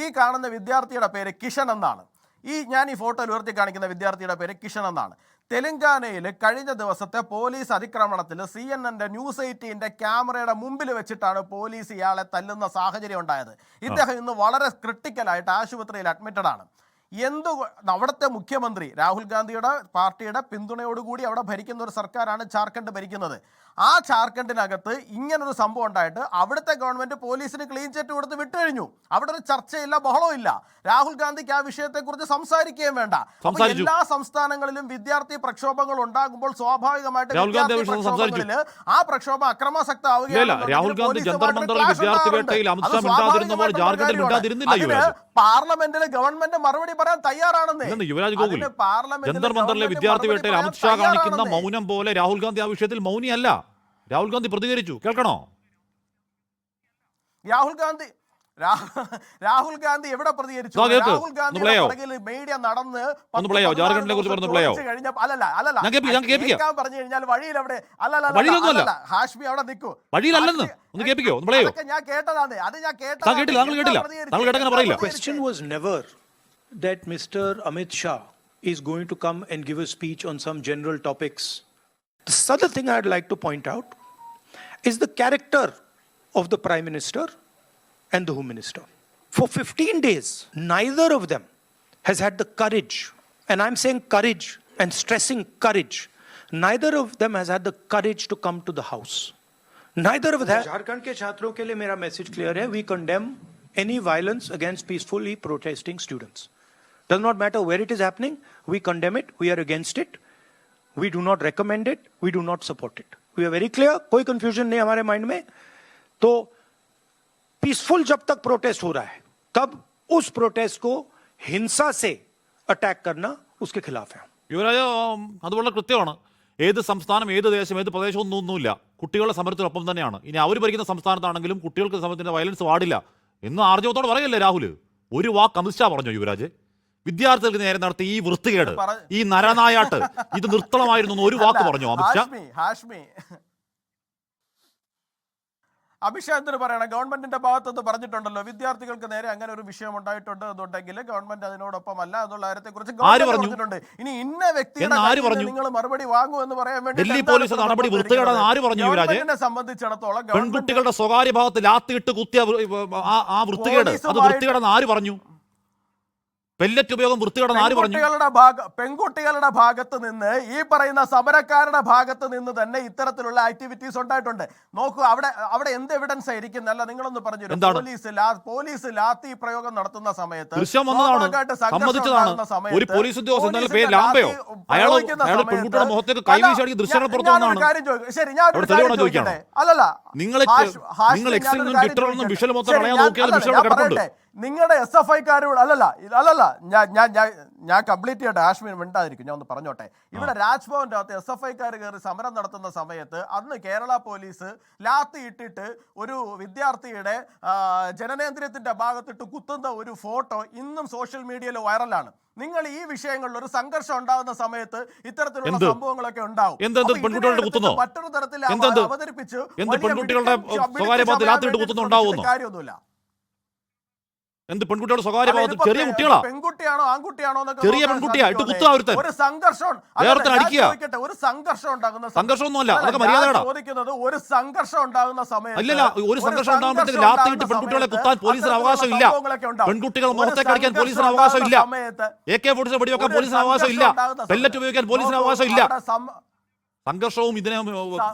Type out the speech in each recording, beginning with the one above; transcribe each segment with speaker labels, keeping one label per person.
Speaker 1: ഈ കാണുന്ന വിദ്യാർത്ഥിയുടെ പേര് കിഷൻ എന്നാണ്. ഞാൻ ഈ ഫോട്ടോയിൽ ഉയർത്തി കാണിക്കുന്ന വിദ്യാർത്ഥിയുടെ പേര് കിഷൻ എന്നാണ്. തെലങ്കാനയിൽ കഴിഞ്ഞ ദിവസത്തെ പോലീസ് അതിക്രമണത്തിൽ CNN ന്യൂസ് 18 ക്യാമറയുടെ മുമ്പിൽ വെച്ചിട്ടാണ് പോലീസ് ഇയാളെ തല്ലുന്ന സാഹചര്യം ഉണ്ടായത്. ഇദ്ദേഹം ഇന്ന് വളരെ ക്രിട്ടിക്കലായിട്ട് ആശുപത്രിയിൽ അഡ്മിറ്റഡ് ആണ്. അവിടുത്തെ മുഖ്യമന്ത്രി രാഹുൽ ഗാന്ധിയുടെ പാർട്ടിയുടെ പിന്തുണയോടുകൂടി അവിടെ ഭരിക്കുന്ന ഒരു സർക്കാരാണ് ജാർഖണ്ഡ് ഭരിക്കുന്നത്. ആ ജാർഖണ്ഡിനകത്ത് ഇങ്ങനൊരു സംഭവം ഉണ്ടായിട്ട് അവിടുത്തെ ഗവൺമെന്റ് പോലീസിന് ക്ലീൻ ചിറ്റ് കൊടുത്ത് വിട്ടുകഴിഞ്ഞു. അവിടെ ഒരു ചർച്ചയില്ല, ബഹളവും ഇല്ല. രാഹുൽ ഗാന്ധിക്ക് ആ വിഷയത്തെക്കുറിച്ച് സംസാരിക്കുകയും വേണ്ട. എല്ലാ സംസ്ഥാനങ്ങളിലും വിദ്യാർത്ഥി പ്രക്ഷോഭങ്ങൾ ഉണ്ടാകുമ്പോൾ സ്വാഭാവികമായിട്ട് ആ പ്രക്ഷോഭം അക്രമാസക്തമാവുകയാണ്. പാർലമെന്റിൽ ഗവൺമെന്റ് മറുപടി പറയാൻ തയ്യാറാണെന്ന്.
Speaker 2: വിദ്യാർത്ഥി വേട്ടയിൽ അമിത്ഷാ കാണിക്കുന്ന മൗനം പോലെ രാഹുൽ ഗാന്ധി ആ വിഷയത്തിൽ മൗനിയല്ല. രാഹുൽ ഗാന്ധി പ്രതികരിച്ചു, കേൾക്കണോ?
Speaker 1: രാഹുൽ ഗാന്ധി എവിടെ പ്രതികരിച്ചു? രാഹുൽ ഗാന്ധി മീഡിയ നടന്ന് കേൾക്കാൻ പറഞ്ഞു കഴിഞ്ഞാൽ വഴിയിൽ അവിടെ ഹാഷ്മി അവിടെ നിൽക്കൂ. ഞാൻ കേട്ടതാണ്, അത് ഞാൻ കേട്ടതാണ്.
Speaker 3: Question was never that Mr. Amit Shah is going to come and give a speech on some general topics. The other thing I'd like to point out is the character of the Prime Minister and the Home Minister. For 15 days, neither of them has had the courage, and I'm saying courage and stressing courage, neither of them has had the courage to come to the house. Neither of them. Jharkhand ke chhatron ke liye mera message clear hai. We condemn any violence against peacefully protesting students. Does not matter where it is happening, we condemn it, we are against it. We do not recommend it, we do not support it. We are very clear, कोई confusion नहीं हमारे mind में. तो peaceful जब तक protest हो रहा है तब उस प्रोटेस्ट को हिंसा से अटैक करना उसके खिलाफ है.
Speaker 2: യുവരാജ, അത് വളരെ കൃത്യമാണ്. ഏത് സംസ്ഥാനം, ഏത് ദേശം, ഏത് പ്രദേശം ഒന്നുമില്ല, കുട്ടികളുടെ സമരത്തിനൊപ്പം തന്നെയാണ്. ഇനി അവർ ഭരിക്കുന്ന സംസ്ഥാനത്താണെങ്കിലും കുട്ടികൾക്ക് സമരത്തിന്റെ വയലൻസ് പാടില്ല എന്ന് ആർജവത്തോടെ പറയല്ലേ രാഹുൽ? ഒരു വാക്ക് അമിത്ഷാ പറഞ്ഞോ യുവരാജ്? വിദ്യാർത്ഥികൾക്ക് നേരെ നടത്തി ഈ വൃത്തികേട്, ഈ നരനായാട്ട്, ഇത് നിർത്തണമായിരുന്നു ഒരു വാക്ക് പറഞ്ഞോ അമിത്ഷാ?
Speaker 1: അമിത്ഷാ എന്തിനു പറയണം? ഗവൺമെന്റിന്റെ ഭാഗത്തുനിന്ന് പറഞ്ഞിട്ടുണ്ടല്ലോ, വിദ്യാർത്ഥികൾക്ക് നേരെ അങ്ങനെ ഒരു വിഷയം ഉണ്ടായിട്ടുണ്ട് എന്നുണ്ടെങ്കിൽ ഗവൺമെന്റ് അതിനോടൊപ്പം അല്ല എന്നുള്ള കാര്യത്തെ കുറിച്ച് പറഞ്ഞിട്ടുണ്ട്. ഇനി ഇന്ന വ്യക്തിയുടെ നിങ്ങൾ മറുപടി വാങ്ങൂ എന്ന് പറയാൻ വേണ്ടി
Speaker 2: ഡൽഹി പോലീസ് നടപടി വൃത്തികേടാണെന്ന് ആര് പറഞ്ഞു യുവരാജ്?
Speaker 1: സംബന്ധിച്ചിടത്തോളം
Speaker 2: പെൺകുട്ടികളുടെ സ്വകാര്യ ഭാഗത്ത് ലാത്തിയിട്ട് കുത്തിയ ആ വൃത്തികേട്, അത് വൃത്തികേടെന്ന് ആര് പറഞ്ഞു? പെല്ലറ്റ് ഉപയോഗം വൃത്തികേടെന്ന് ആര് പറഞ്ഞു?
Speaker 1: പെൺകുട്ടികളുടെ ഭാഗത്ത് നിന്ന്, ഈ പറയുന്ന സമരക്കാരുടെ ഭാഗത്ത് നിന്ന് തന്നെ ഇത്തരത്തിലുള്ള ആക്ടിവിറ്റീസ് ഉണ്ടായിട്ടുണ്ട്. നോക്കൂ, അവിടെ എന്ത് എവിഡൻസ് ആയിരിക്കും? അല്ല, നിങ്ങളൊന്ന് പറഞ്ഞു. പോലീസ് ലാത്തി പ്രയോഗം നടത്തുന്ന സമയത്ത്
Speaker 2: ഒരു പോലീസ് ഉദ്യോഗസ്ഥൻ പേര് ലാംബയോ പെൺകുട്ടിയുടെ മുഖത്തേക്ക് കൈവീശി ദൃശ്യങ്ങൾ പുറത്തു വന്നതാണ്.
Speaker 1: അല്ലല്ല,
Speaker 2: നിങ്ങൾ എക്സിൽ നിന്നും ട്വിറ്ററിൽ നിന്നും വിഷൽ മൊത്തം കളയാൻ നോക്കിയാൽ വിഷയം കിടപ്പുണ്ട്.
Speaker 1: നിങ്ങളുടെ SFIക്കാരോട് അല്ലല്ല ഞാൻ കംപ്ലീറ്റ് ചെയ്യട്ടെ. ആശ്മീർ മിണ്ടാതിരിക്കും, ഞാൻ ഒന്ന് പറഞ്ഞോട്ടെ. ഇവിടെ രാജ്ഭവന്റെ അകത്ത് SFIക്കാർ കയറി സമരം നടത്തുന്ന സമയത്ത് അന്ന് കേരള പോലീസ് ലാത്തി ഇട്ടിട്ട് ഒരു വിദ്യാർത്ഥിയുടെ ജനനേന്ദ്രിയത്തിന്റെ ഭാഗത്തിട്ട് കുത്തുന്ന ഒരു ഫോട്ടോ ഇന്നും സോഷ്യൽ മീഡിയയിൽ വൈറലാണ്. നിങ്ങൾ ഈ വിഷയങ്ങളിൽ ഒരു സംഘർഷം ഉണ്ടാകുന്ന സമയത്ത് ഇത്തരത്തിലുള്ള സംഭവങ്ങളൊക്കെ ഉണ്ടാവും. മറ്റൊരു തരത്തിൽ അവതരിപ്പിച്ച് കാര്യമൊന്നുമില്ല.
Speaker 2: എന്ത് പെൺകുട്ടികളുടെ സ്വകാര്യ ഭാഗത്ത്? ചെറിയ കുട്ടികളാ,
Speaker 1: പെൺകുട്ടിയാണോ ആൺകുട്ടിയാണോ?
Speaker 2: ചെറിയ പെൺകുട്ടിയാ ഇട്ട് കുത്തുക.
Speaker 1: ഒരു സംഘർഷം ഉണ്ടാകുന്ന
Speaker 2: സംഘർഷമൊന്നുമല്ല, അതൊക്കെ മര്യാദയാണ്.
Speaker 1: ഒരു സംഘർഷം ഉണ്ടാകുന്ന സമയത്ത്
Speaker 2: അല്ലല്ല, ഒരു സംഘർഷം ഉണ്ടാകുമ്പോഴത്തേക്ക് ലാത്തിയിട്ട് പെൺകുട്ടികളെ കുത്താൻ പോലീസിന് അവകാശമില്ല. പെൺകുട്ടികളെ മുഖത്തേക്ക് അടിക്കാൻ പോലീസിന് അവകാശമില്ല. AK-47 വെടിവെക്കാൻ പോലീസിന് അവകാശമില്ല. പെല്ലറ്റ് ഉപയോഗിക്കാൻ പോലീസിന് അവകാശമില്ല. സംഘർഷവും ഇതിനെ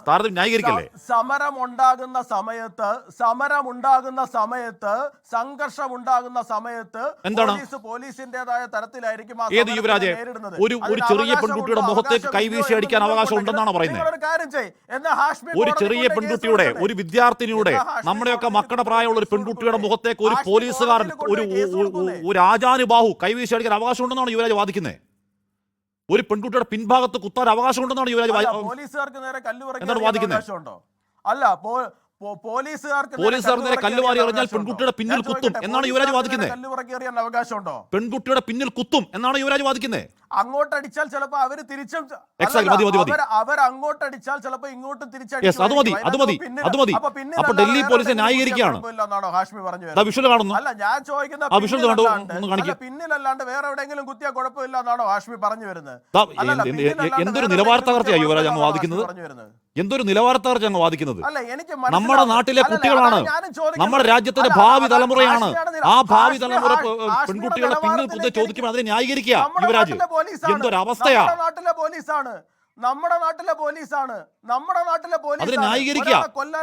Speaker 2: താരതമ്യം ന്യായീകരിക്കല്ലേ?
Speaker 1: സമരം ഉണ്ടാകുന്ന സമയത്ത് സംഘർഷം ഉണ്ടാകുന്ന സമയത്ത് പോലീസിന്റേതായ തരത്തിലായിരിക്കും
Speaker 2: ഏത് യുവരാജെ ഒരു ചെറിയ പെൺകുട്ടിയുടെ മുഖത്തേക്ക് കൈവീശി അടിക്കാൻ അവകാശം ഉണ്ടെന്നാണ് പറയുന്നത്. ഒരു ചെറിയ പെൺകുട്ടിയുടെ, ഒരു വിദ്യാർത്ഥിനിയുടെ, നമ്മുടെയൊക്കെ മക്കളുടെ പ്രായമുള്ള ഒരു പെൺകുട്ടിയുടെ മുഖത്തേക്ക് ഒരു പോലീസുകാരൻ, ഒരു ആചാനുബാഹു കൈവീശി അടിക്കാൻ അവകാശം ഉണ്ടെന്നാണ് യുവരാജ് വാദിക്കുന്നത്. ഒരു പെൺകുട്ടിയുടെ പിൻഭാഗത്ത് കുത്താൻ അവകാശമുണ്ടെന്നാണ് യുവരാജ്
Speaker 1: പോലീസുകാർക്ക് നേരെ
Speaker 2: എന്താണ് വാദിക്കുന്നത്?
Speaker 1: അല്ല, പോലീസുകാർക്ക്
Speaker 2: നേരെ കല്ലുവാരി എറിഞ്ഞാൽ പെൺകുട്ടിയുടെ പിന്നിൽ കുത്തും എന്നാണ് യുവരാജ് വാദിക്കുന്നത്.
Speaker 1: അവകാശമുണ്ടോ?
Speaker 2: പെൺകുട്ടിയുടെ പിന്നിൽ കുത്തും എന്നാണ് യുവരാജ് വാദിക്കുന്നത്.
Speaker 1: അങ്ങോട്ടടിച്ചാൽ ചിലപ്പോ അവര് തിരിച്ചും അവർ അങ്ങോട്ടടിച്ചാൽ ചിലപ്പോ ഇങ്ങോട്ടും
Speaker 2: അപ്പൊ ഡൽഹി പോലീസ് ന്യായീകരിക്കുകയാണ്.
Speaker 1: ഹാഷ്മി പറഞ്ഞു. അല്ല ഞാൻ ചോദിക്കുന്ന പിന്നിലല്ലാണ്ട് വേറെ എവിടെയെങ്കിലും കുത്തിയാ കുഴപ്പമില്ല എന്നാണോ ഹാഷ്മി പറഞ്ഞു വരുന്നത്?
Speaker 2: എന്തൊരു നിലവാര തകർച്ചയായി യുവരാജ് അങ്ങ് വാദിക്കുന്നത്? എന്തൊരു നിലവാര തകർച്ച അങ്ങ് വാദിക്കുന്നത്? നമ്മുടെ നാട്ടിലെ കുട്ടികളാണ്, നമ്മുടെ രാജ്യത്തിന്റെ ഭാവി തലമുറയാണ്. ആ ഭാവി തലമുറ പെൺകുട്ടികളെ പിന്നിൽ ചോദിക്കുമ്പോൾ അതിനെ ന്യായീകരിക്കുക യുവരാജ്. എന്തൊരവസ്ഥയാ!
Speaker 1: നമ്മുടെ നാട്ടിലെ പോലീസാണ്
Speaker 2: അതിനെ ന്യായീകരിക്കുക.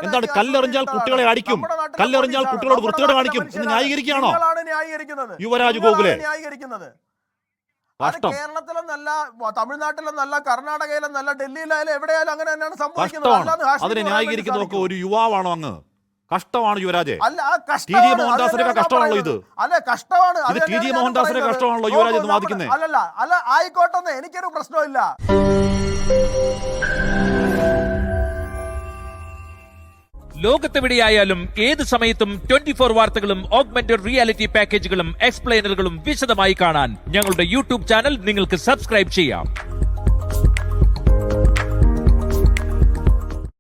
Speaker 2: എന്താണ് കല്ലെറിഞ്ഞാൽ കുട്ടികളെ അടിക്കും, കല്ലെറിഞ്ഞാൽ കുട്ടികളോട് വൃത്തികേട് കാണിക്കും എന്ന് ന്യായീകരിക്കുകയാണോ യുവരാജ് ഗോകുലെ?
Speaker 1: കേരളത്തിലെന്നല്ല, തമിഴ്നാട്ടിലെന്നല്ല, കർണാടകയിലെന്നല്ല, ഡൽഹിയിലായാലും എവിടെയായാലും അങ്ങനെ തന്നെയാണ് സംഭവിക്കുന്നത്.
Speaker 2: അതിനെ ന്യായീകരിക്കുന്നതൊക്കെ ഒരു യുവാവാണോ അങ്ങ്? കഷ്ടമാണ് യുവരാജെ.
Speaker 1: ടി
Speaker 2: ജി മോഹൻദാസിന്റെ കഷ്ടമാണല്ലോ ഇത്. ഇത് ടി ജി മോഹൻദാസിന്റെ കഷ്ടമാണല്ലോ യുവരാജ് എന്ന് വാദിക്കുന്നത്.
Speaker 1: അല്ല ആയിക്കോട്ടെ, എനിക്കൊരു പ്രശ്നമില്ല.
Speaker 4: ലോകത്തെവിടെയായാലും ഏത് സമയത്തും 24 വാർത്തകളും ഓഗ്മെന്റഡ് റിയാലിറ്റി പാക്കേജുകളും എക്സ്പ്ലെയിനറുകളും വിശദമായി കാണാൻ ഞങ്ങളുടെ യൂട്യൂബ് ചാനൽ നിങ്ങൾക്ക് സബ്സ്ക്രൈബ് ചെയ്യാം.